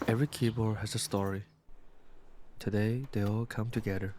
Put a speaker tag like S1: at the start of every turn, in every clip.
S1: Every keyboard has a story. Today, they all come together.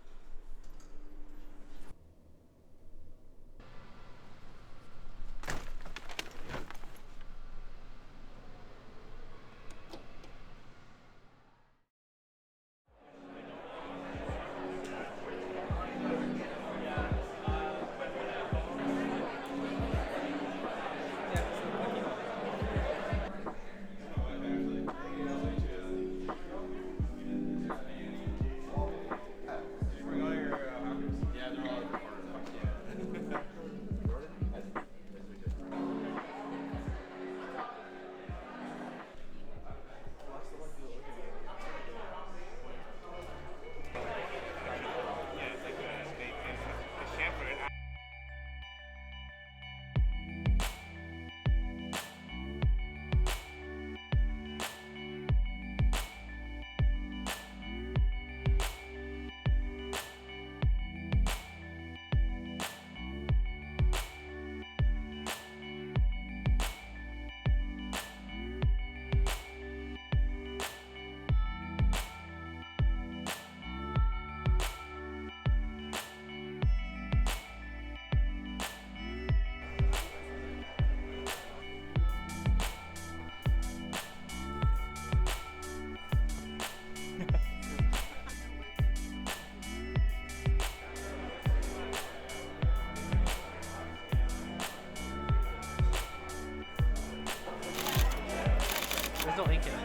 S2: There's no ink in it.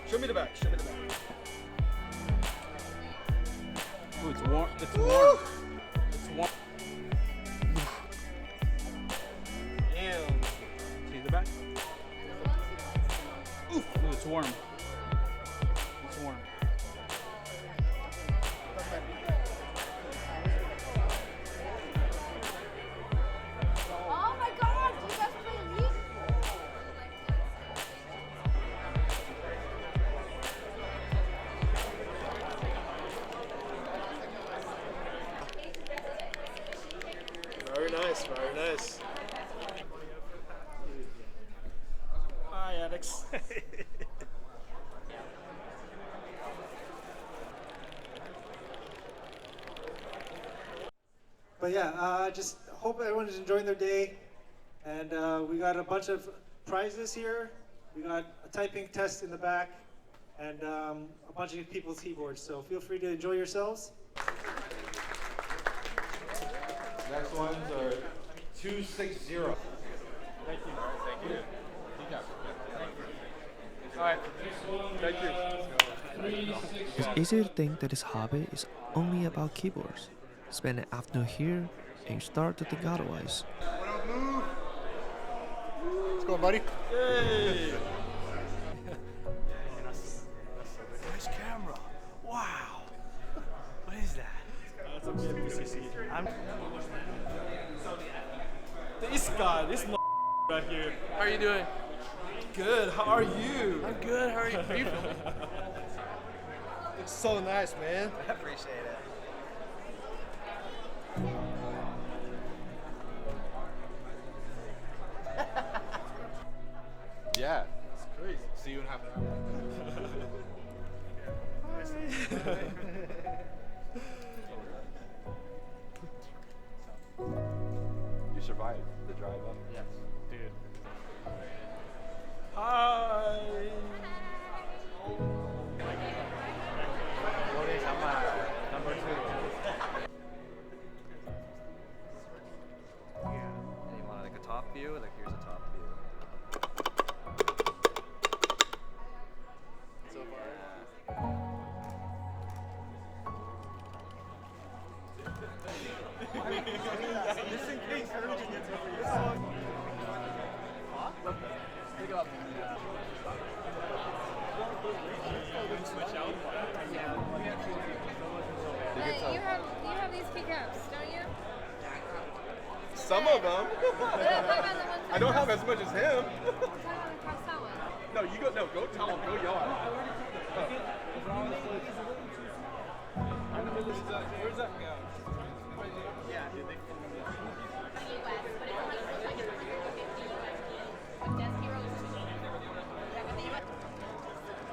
S3: Show me the back. Show me the back.
S4: Ooh, it's warm. It's warm. It's warm.
S3: Damn.
S4: See the back? Ooh, it's warm. It's warm.
S5: Oh my god, you guys play League?
S3: Very nice. Very nice. Hi, Alex.
S6: But yeah, just hope everyone is enjoying their day. And we got a bunch of prizes here. We got a typing test in the back and a bunch of people's keyboards. So feel free to enjoy yourselves.
S7: Next ones are 260.
S4: Thank you. Thank you. All right. Thank you.
S1: It's easy to think that this hobby is only about keyboards. Spend an afternoon here and you start to think otherwise.
S7: Let's go, buddy.
S3: Hey.
S2: Nice camera. Wow. What is that?
S3: That's a BFCC.
S2: I'm.
S3: This guy, this right here.
S2: How are you doing?
S3: Good. How are you?
S2: I'm good. How are you? Are you filming?
S3: It's so nice, man.
S2: I appreciate it.
S7: Yeah.
S3: It's crazy.
S7: See you in half an hour. You survived the drive up.
S2: Yes.
S3: Dude. Hi.
S2: Number 2. And you want like a top view? Like here's a top view. So far.
S3: Just in case Urgent gets over here.
S2: Pick up.
S3: Switch out.
S5: But you have these pickups, don't you?
S3: Some of them. I don't have
S5: as
S3: as much as him.
S5: one.
S3: No, you go. No, go tell him. Go yell at him. Where's that guy? Yeah, dude.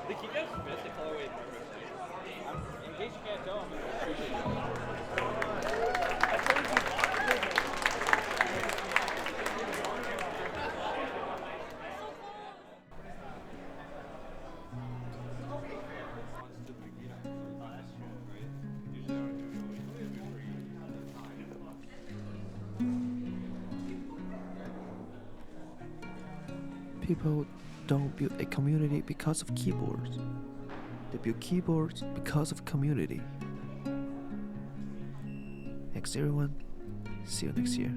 S4: They keep that best they colorway. In case you can't tell,
S1: People don't build a community because of keyboards. They build keyboards because of community. Thanks everyone. See you next year.